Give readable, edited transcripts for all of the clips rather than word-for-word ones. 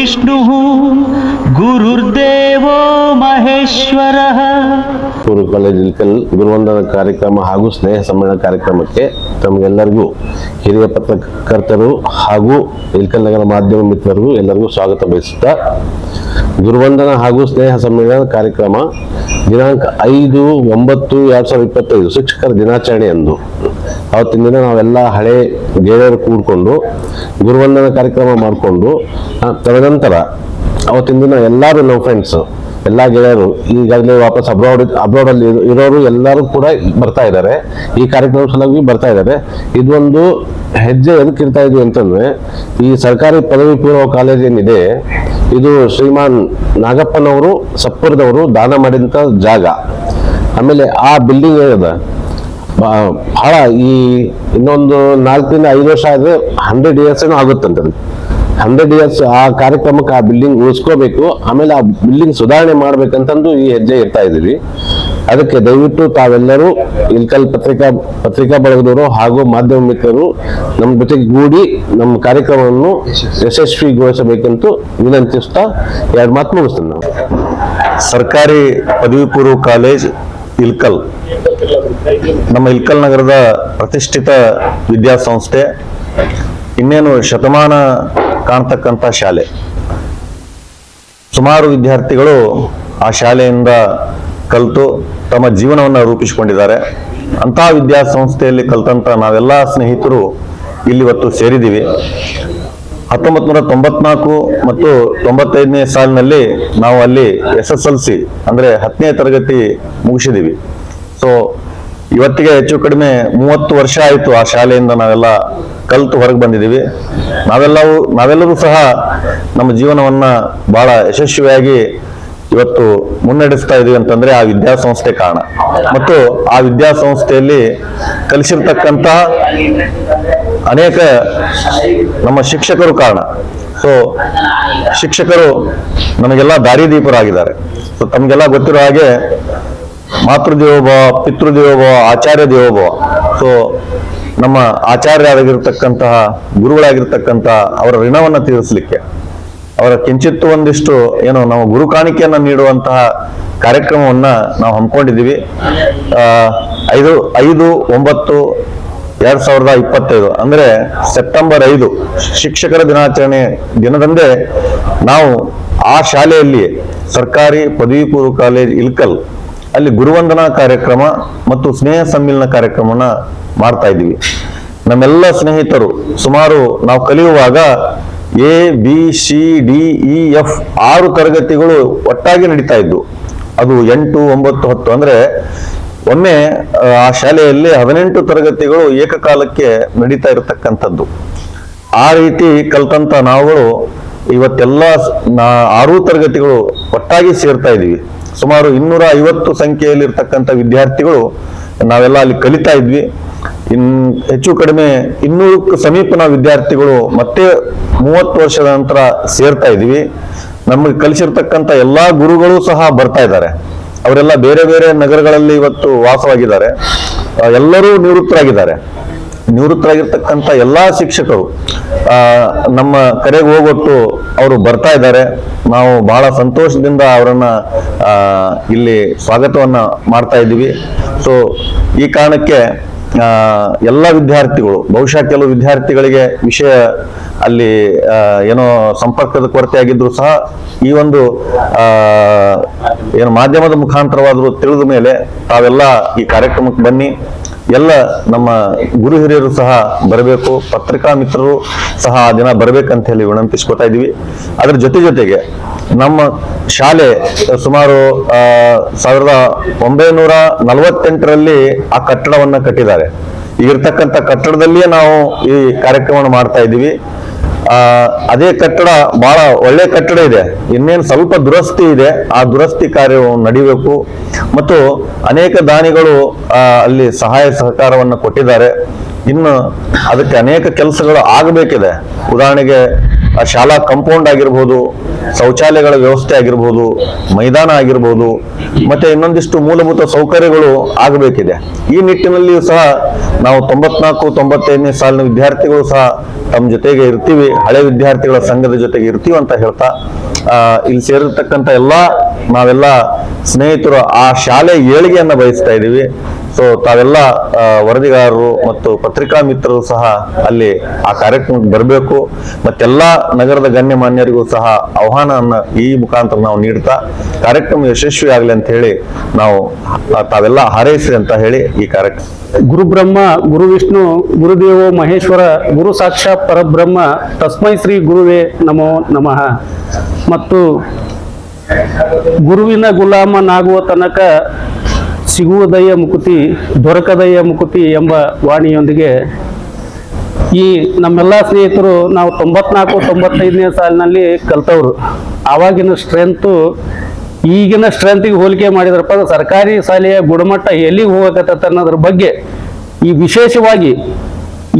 विष्णुः गुरुर्देवो महेश्वरः। ಪೂರ್ವ ಕಾಲೇಜ್ ಇಲ್ಕಲ್ ಗುರುವಂದನ ಕಾರ್ಯಕ್ರಮ ಹಾಗೂ ಸ್ನೇಹ ಸಮ್ಮೇಳನ ಕಾರ್ಯಕ್ರಮಕ್ಕೆ ತಮಗೆಲ್ಲರಿಗೂ ಹಿರಿಯ ಪತ್ರಕರ್ತರು ಹಾಗೂ ಇಲ್ಕಲ್ ನಗರ ಮಾಧ್ಯಮ ಮಿತ್ರರಿಗೂ ಎಲ್ಲರಿಗೂ ಸ್ವಾಗತ ಬಯಸುತ್ತಾ, ಗುರುವಂದನ ಹಾಗೂ ಸ್ನೇಹ ಸಮ್ಮೇಳನ ಕಾರ್ಯಕ್ರಮ ದಿನಾಂಕ 5/9/2025 ಶಿಕ್ಷಕರ ದಿನಾಚರಣೆ ಎಂದು ಅವತ್ತಿನ ದಿನ ನಾವೆಲ್ಲ ಹಳೆ ಗೆಳೆಯರು ಕೂಡ್ಕೊಂಡು ಗುರುವಂದನ ಕಾರ್ಯಕ್ರಮ ಮಾಡಿಕೊಂಡು ತದನಂತರ ಅವತ್ತಿನ ದಿನ ಎಲ್ಲರೂ ನಮ್ಮ ಫ್ರೆಂಡ್ಸ್ ಎಲ್ಲ ಗೆಳೆಯರು ಈಗಾಗಲೇ ವಾಪಸ್ ಅಬ್ರಾಡ್ ಅಲ್ಲಿ ಇರೋರು ಎಲ್ಲರೂ ಕೂಡ ಬರ್ತಾ ಇದ್ದಾರೆ. ಈ ಕಾರ್ಯಕ್ರಮ ಸಲುವಾಗಿ ಬರ್ತಾ ಇದ್ದಾರೆ. ಇದೊಂದು ಹೆಜ್ಜೆ ಎದಕ್ಕೆ ಇರ್ತಾ ಇದೀವಿ ಅಂತಂದ್ರೆ, ಈ ಸರ್ಕಾರಿ ಪದವಿ ಪೂರ್ವ ಕಾಲೇಜ್ ಏನಿದೆ ಇದು ಶ್ರೀಮಾನ್ ನಾಗಪ್ಪನವರು ಸಪ್ಪುರದವರು ದಾನ ಮಾಡಿದಂತ ಜಾಗ. ಆಮೇಲೆ ಆ ಬಿಲ್ಡಿಂಗ್ ಏನದ ಬಹಳ ಈ ಇನ್ನೊಂದು 4-5 ವರ್ಷ ಆದ್ರೆ 100 years ಏನೋ ಆಗುತ್ತಂತ. 100 years ಆ ಕಾರ್ಯಕ್ರಮಕ್ಕೆ ಆ ಬಿಲ್ಡಿಂಗ್ ಉಳಿಸ್ಕೋಬೇಕು, ಆಮೇಲೆ ಆ ಬಿಲ್ಡಿಂಗ್ ಸುಧಾರಣೆ ಮಾಡ್ಬೇಕಂತಂದು ಈ ಹೆಜ್ಜೆ ಇರ್ತಾ ಇದೀವಿ. ಅದಕ್ಕೆ ದಯವಿಟ್ಟು ತಾವೆಲ್ಲರೂ ಇಲ್ಕಲ್ ಪತ್ರಿಕಾ ಬಳಗದವರು ಹಾಗೂ ಮಾಧ್ಯಮ ಮಿತ್ರರು ನಮ್ಮ ಜೊತೆಗೆ ಗೂಡಿ ನಮ್ಮ ಕಾರ್ಯಕ್ರಮವನ್ನು ಯಶಸ್ವಿಗೊಳಿಸಬೇಕಂತೂ ವಿನಂತಿಸ್ತಾ 2 ಮಾತು ಮುಗಿಸ್ತೀನಿ. ನಾವು ಸರ್ಕಾರಿ ಪದವಿ ಪೂರ್ವ ಕಾಲೇಜ್ ಇಲ್ಕಲ್ ನಮ್ಮ ಇಲ್ಕಲ್ ನಗರದ ಪ್ರತಿಷ್ಠಿತ ವಿದ್ಯಾಸಂಸ್ಥೆ, ಇನ್ನೇನು ಶತಮಾನ ಕಾಣ್ತಕ್ಕಂಥ ಶಾಲೆ. ಸುಮಾರು ವಿದ್ಯಾರ್ಥಿಗಳು ಆ ಶಾಲೆಯಿಂದ ಕಲಿತು ತಮ್ಮ ಜೀವನವನ್ನು ರೂಪಿಸಿಕೊಂಡಿದ್ದಾರೆ. ಅಂತಹ ವಿದ್ಯಾಸಂಸ್ಥೆಯಲ್ಲಿ ಕಲಿತಂತ ನಾವೆಲ್ಲ ಸ್ನೇಹಿತರು ಇಲ್ಲಿ ಇವತ್ತು ಸೇರಿದ್ದೀವಿ. 1994 ಮತ್ತು 95ನೇ ಸಾಲಿನಲ್ಲಿ ನಾವು ಅಲ್ಲಿ SSLC ಅಂದ್ರೆ 10ನೇ ತರಗತಿ ಮುಗಿಸಿದೀವಿ. ಸೊ ಇವತ್ತಿಗೆ ಹೆಚ್ಚು ಕಡಿಮೆ 30 ವರ್ಷ ಆಯಿತು ಆ ಶಾಲೆಯಿಂದ ನಾವೆಲ್ಲ ಕಲಿತು ಹೊರಗೆ ಬಂದಿದ್ದೀವಿ. ನಾವೆಲ್ಲರೂ ಸಹ ನಮ್ಮ ಜೀವನವನ್ನ ಬಹಳ ಯಶಸ್ವಿಯಾಗಿ ಇವತ್ತು ಮುನ್ನಡೆಸ್ತಾ ಇದೀವಿ ಅಂತಂದ್ರೆ ಆ ವಿದ್ಯಾಸಂಸ್ಥೆ ಕಾರಣ, ಮತ್ತು ಆ ವಿದ್ಯಾಸಂಸ್ಥೆಯಲ್ಲಿ ಕಲಿಸಿರ್ತಕ್ಕಂತಹ ಅನೇಕ ನಮ್ಮ ಶಿಕ್ಷಕರು ಕಾರಣ. ಸೊ ಶಿಕ್ಷಕರು ನಮಗೆಲ್ಲ ದಾರಿದೀಪರಾಗಿದ್ದಾರೆ. ಸೊ ತಮಗೆಲ್ಲ ಗೊತ್ತಿರೋ ಹಾಗೆ ಮಾತೃದೇವೋಭವ, ಪಿತೃದೇವೋಭವ, ಆಚಾರ್ಯ ದೇವೋಭವ. ಸೊ ನಮ್ಮ ಆಚಾರ್ಯರಾಗಿರ್ತಕ್ಕಂತಹ ಗುರುಗಳಾಗಿರ್ತಕ್ಕಂತಹ ಅವರ ಋಣವನ್ನು ತೀರಿಸಲಿಕ್ಕೆ, ಅವರ ಕಿಂಚಿತ್ತು ಒಂದಿಷ್ಟು ಏನು ನಾವು ಗುರು ಕಾಣಿಕೆಯನ್ನ ನೀಡುವಂತಹ ಕಾರ್ಯಕ್ರಮವನ್ನ ನಾವು ಹಮ್ಮಿಕೊಂಡಿದ್ದೀವಿ. 5/9/2025 ಅಂದ್ರೆ ಸೆಪ್ಟೆಂಬರ್ 5 ಶಿಕ್ಷಕರ ದಿನಾಚರಣೆ ದಿನದಂದೇ ನಾವು ಆ ಶಾಲೆಯಲ್ಲಿ ಸರ್ಕಾರಿ ಪದವಿ ಪೂರ್ವ ಕಾಲೇಜ್ ಇಲ್ಕಲ್ ಅಲ್ಲಿ ಗುರುವಂದನಾ ಕಾರ್ಯಕ್ರಮ ಮತ್ತು ಸ್ನೇಹ ಸಮ್ಮಿಲನ ಕಾರ್ಯಕ್ರಮವನ್ನ ಮಾಡ್ತಾ ಇದ್ದೀವಿ. ನಮ್ಮೆಲ್ಲ ಸ್ನೇಹಿತರು ಸುಮಾರು ನಾವು ಕಲಿಯುವಾಗ ABCDEF 6 ತರಗತಿಗಳು ಒಟ್ಟಾಗಿ ನಡೀತಾ ಇದ್ವು. ಅದು 8, 9, 10 ಅಂದ್ರೆ ಒಮ್ಮೆ ಆ ಶಾಲೆಯಲ್ಲಿ 18 ತರಗತಿಗಳು ಏಕಕಾಲಕ್ಕೆ ನಡೀತಾ ಇರತಕ್ಕಂಥದ್ದು. ಆ ರೀತಿ ಕಲ್ತಂತ ನಾವುಗಳು ಇವತ್ತೆಲ್ಲ 6 ತರಗತಿಗಳು ಒಟ್ಟಾಗಿ ಸೇರ್ತಾ ಇದೀವಿ. ಸುಮಾರು 250 ಸಂಖ್ಯೆಯಲ್ಲಿ ಇರ್ತಕ್ಕಂಥ ವಿದ್ಯಾರ್ಥಿಗಳು ನಾವೆಲ್ಲ ಅಲ್ಲಿ ಕಲಿತಾ ಇದ್ವಿ. ಹೆಚ್ಚು ಕಡಿಮೆ 200ಕ್ಕೂ ಸಮೀಪನ ವಿದ್ಯಾರ್ಥಿಗಳು ಮತ್ತೆ 30 ವರ್ಷದ ನಂತರ ಸೇರ್ತಾ ಇದೀವಿ. ನಮಗೆ ಕಲಿಸಿರ್ತಕ್ಕಂಥ ಎಲ್ಲಾ ಗುರುಗಳು ಸಹ ಬರ್ತಾ ಇದ್ದಾರೆ. ಅವರೆಲ್ಲ ಬೇರೆ ಬೇರೆ ನಗರಗಳಲ್ಲಿ ಇವತ್ತು ವಾಸವಾಗಿದ್ದಾರೆ. ಎಲ್ಲರೂ ನಿವೃತ್ತರಾಗಿರ್ತಕ್ಕಂಥ ಎಲ್ಲಾ ಶಿಕ್ಷಕರು ನಮ್ಮ ಕರೆಗೆ ಹೋಗೊಟ್ಟು ಅವರು ಬರ್ತಾ ಇದ್ದಾರೆ. ನಾವು ಬಹಳ ಸಂತೋಷದಿಂದ ಅವರನ್ನ ಇಲ್ಲಿ ಸ್ವಾಗತವನ್ನ ಮಾಡ್ತಾ ಇದ್ದೀವಿ. ಸೊ ಈ ಕಾರಣಕ್ಕೆ ಎಲ್ಲ ವಿದ್ಯಾರ್ಥಿಗಳು, ಬಹುಶಃ ಕೆಲವು ವಿದ್ಯಾರ್ಥಿಗಳಿಗೆ ವಿಷಯ ಅಲ್ಲಿ ಏನೋ ಸಂಪರ್ಕದ ಕೊರತೆ ಆಗಿದ್ರು ಸಹ ಈ ಒಂದು ಏನು ಮಾಧ್ಯಮದ ಮುಖಾಂತರವಾದರೂ ತಿಳಿದ ಮೇಲೆ ತಾವೆಲ್ಲ ಈ ಕಾರ್ಯಕ್ರಮಕ್ಕೆ ಬನ್ನಿ. ಎಲ್ಲ ನಮ್ಮ ಗುರು ಹಿರಿಯರು ಸಹ ಬರಬೇಕು, ಪತ್ರಿಕಾ ಮಿತ್ರರು ಸಹ ಆ ದಿನ ಬರ್ಬೇಕಂತ ಹೇಳಿ ವಿನಂತಿಸ್ಕೊತಾ ಇದೀವಿ. ಅದ್ರ ಜೊತೆಗೆ ನಮ್ಮ ಶಾಲೆ ಸುಮಾರು 1948ರಲ್ಲಿ ಆ ಕಟ್ಟಡವನ್ನ ಕಟ್ಟಿದ್ದಾರೆ. ಈಗಿರ್ತಕ್ಕಂಥ ಕಟ್ಟಡದಲ್ಲಿಯೇ ನಾವು ಈ ಕಾರ್ಯಕ್ರಮವನ್ನು ಮಾಡ್ತಾ ಇದ್ದೀವಿ. ಅದೇ ಕಟ್ಟಡ ಬಹಳ ಒಳ್ಳೆ ಕಟ್ಟಡ ಇದೆ, ಇನ್ನೇನು ಸ್ವಲ್ಪ ದುರಸ್ತಿ ಇದೆ. ಆ ದುರಸ್ತಿ ಕಾರ್ಯವು ನಡಿಬೇಕು ಮತ್ತು ಅನೇಕ ದಾನಿಗಳು ಅಲ್ಲಿ ಸಹಾಯ ಸಹಕಾರವನ್ನು ಕೊಟ್ಟಿದ್ದಾರೆ. ಇನ್ನು ಅದಕ್ಕೆ ಅನೇಕ ಕೆಲಸಗಳು ಆಗಬೇಕಿದೆ. ಉದಾಹರಣೆಗೆ ಆ ಶಾಲಾ ಕಾಂಪೌಂಡ್ ಆಗಿರ್ಬೋದು, ಶೌಚಾಲಯಗಳ ವ್ಯವಸ್ಥೆ ಆಗಿರ್ಬೋದು, ಮೈದಾನ ಆಗಿರ್ಬೋದು, ಮತ್ತೆ ಇನ್ನೊಂದಿಷ್ಟು ಮೂಲಭೂತ ಸೌಕರ್ಯಗಳು ಆಗಬೇಕಿದೆ. ಈ ನಿಟ್ಟಿನಲ್ಲಿಯೂ ಸಹ ನಾವು 94-95ನೇ ಸಾಲಿನ ವಿದ್ಯಾರ್ಥಿಗಳು ಸಹ ತಮ್ಮ ಜೊತೆಗೆ ಇರ್ತೀವಿ, ಹಳೆ ವಿದ್ಯಾರ್ಥಿಗಳ ಸಂಘದ ಜೊತೆಗೆ ಇರ್ತೀವಿ ಅಂತ ಹೇಳ್ತಾ ಇಲ್ಲಿ ಸೇರಿರ್ತಕ್ಕಂಥ ನಾವೆಲ್ಲ ಸ್ನೇಹಿತರು ಆ ಶಾಲೆ ಏಳಿಗೆಯನ್ನ ಬಯಸ್ತಾ ಇದ್ದೀವಿ. ಸೊ ತಾವೆಲ್ಲ ವರದಿಗಾರರು ಮತ್ತು ಪತ್ರಿಕಾ ಮಿತ್ರರು ಸಹ ಅಲ್ಲಿ ಆ ಕಾರ್ಯಕ್ರಮಕ್ಕೆ ಬರಬೇಕು. ಮತ್ತೆಲ್ಲಾ ನಗರದ ಗಣ್ಯಮಾನ್ಯರಿಗೂ ಸಹ ಆಹ್ವಾನವನ್ನ ಈ ಮುಖಾಂತರ ನಾವು ನೀಡ್ತಾ ಕಾರ್ಯಕ್ರಮ ಯಶಸ್ವಿ ಆಗಲಿ ಅಂತ ಹೇಳಿ ನಾವು ತಾವೆಲ್ಲ ಹಾರೈಸಿ ಅಂತ ಹೇಳಿ ಈ ಕಾರ್ಯಕ್ರಮ. ಗುರು ಬ್ರಹ್ಮ, ಗುರು ವಿಷ್ಣು, ಗುರುದೇವೋ ಮಹೇಶ್ವರ, ಗುರು ಸಾಕ್ಷಾತ್ ಪರಬ್ರಹ್ಮ, ತಸ್ಮೈ ಶ್ರೀ ಗುರುವೇ ನಮೋ ನಮಃ. ಮತ್ತು ಗುರುವಿನ ಗುಲಾಮನಾಗುವ ತನಕ ಸಿಗುವುದಯ್ಯ ಮುಕುತಿ, ದೊರಕದಯ್ಯ ಮುಕುತಿ ಎಂಬ ವಾಣಿಯೊಂದಿಗೆ ಈ ನಮ್ಮೆಲ್ಲ ಸ್ನೇಹಿತರು ನಾವು 94-95ನೇ ಸಾಲಿನಲ್ಲಿ ಕಲ್ತವ್ರು. ಆವಾಗಿನ ಸ್ಟ್ರೆಂತು ಈಗಿನ ಸ್ಟ್ರೆಂತಿಗೆ ಹೋಲಿಕೆ ಮಾಡಿದ್ರಪ್ಪ ಸರ್ಕಾರಿ ಶಾಲೆಯ ಗುಣಮಟ್ಟ ಎಲ್ಲಿಗೆ ಹೋಗಕತ್ತ ಅನ್ನೋದ್ರ ಬಗ್ಗೆ ಈ ವಿಶೇಷವಾಗಿ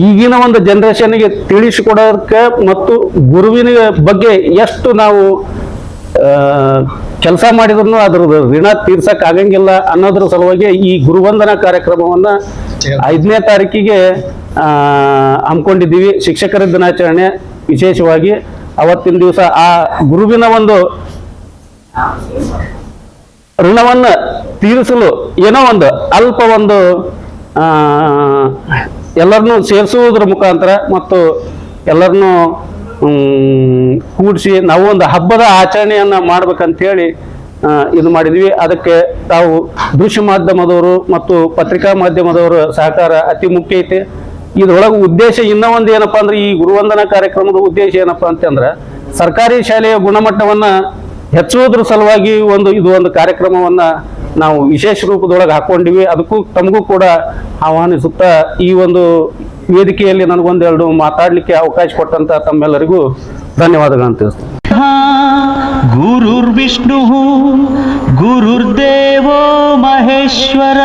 ಈಗಿನ ಒಂದು ಜನರೇಷನ್ಗೆ ತಿಳಿಸಿಕೊಡೋದಕ್ಕೆ ಮತ್ತು ಗುರುವಿನ ಬಗ್ಗೆ ಎಷ್ಟು ನಾವು ಕೆಲಸ ಮಾಡಿದ್ರು ಅದ್ರದ್ದು ಋಣ ತೀರ್ಸಕ್ ಆಗಂಗಿಲ್ಲ ಅನ್ನೋದ್ರ ಸಲುವಾಗಿ ಈ ಗುರುವಂದನಾ ಕಾರ್ಯಕ್ರಮವನ್ನ 5ನೇ ತಾರೀಕಿಗೆ ಹಮ್ಮಿಕೊಂಡಿದ್ದೀವಿ. ಶಿಕ್ಷಕರ ದಿನಾಚರಣೆ ವಿಶೇಷವಾಗಿ ಅವತ್ತಿನ ದಿವಸ ಆ ಗುರುವಿನ ಒಂದು ಋಣವನ್ನ ತೀರಿಸಲು ಏನೋ ಒಂದು ಅಲ್ಪ ಒಂದು ಎಲ್ಲರನ್ನೂ ಸೇರಿಸುವುದರ ಮುಖಾಂತರ ಮತ್ತು ಎಲ್ಲರನ್ನೂ ಕೂಡಿಸಿ ನಾವು ಒಂದು ಹಬ್ಬದ ಆಚರಣೆಯನ್ನ ಮಾಡ್ಬೇಕಂತ ಹೇಳಿ ಇದು ಮಾಡಿದ್ವಿ. ಅದಕ್ಕೆ ತಾವು ದೃಶ್ಯ ಮಾಧ್ಯಮದವರು ಮತ್ತು ಪತ್ರಿಕಾ ಮಾಧ್ಯಮದವರ ಸಹಕಾರ ಅತಿ ಮುಖ್ಯ ಐತೆ. ಇದ್ರೊಳಗೆ ಉದ್ದೇಶ ಇನ್ನೂ ಒಂದು ಏನಪ್ಪಾ ಅಂದ್ರೆ ಈ ಗುರುವಂದನಾ ಕಾರ್ಯಕ್ರಮದ ಉದ್ದೇಶ ಏನಪ್ಪಾ ಅಂತಂದ್ರೆ ಸರ್ಕಾರಿ ಶಾಲೆಯ ಗುಣಮಟ್ಟವನ್ನ ಹೆಚ್ಚುವುದ್ರ ಸಲುವಾಗಿ ಇದು ಒಂದು ಕಾರ್ಯಕ್ರಮವನ್ನ ನಾವು ವಿಶೇಷ ರೂಪದೊಳಗೆ ಹಾಕೊಂಡಿವಿ. ಅದಕ್ಕೂ ತಮಗೂ ಕೂಡ ಆಹ್ವಾನಿಸುತ್ತಾ ಈ ಒಂದು ವೇದಿಕೆಯಲ್ಲಿ ನನಗೊಂದೆರಡು ಮಾತಾಡಲಿಕ್ಕೆ ಅವಕಾಶ ಕೊಟ್ಟಂತ ತಮ್ಮೆಲ್ಲರಿಗೂ ಧನ್ಯವಾದಗಳನ್ನು ತಿಳಿಸ್ತೇನೆ. ಗುರುರ್ವಿಷ್ಣು ಗುರುರ್ದೇವೋ ಮಹೇಶ್ವರ.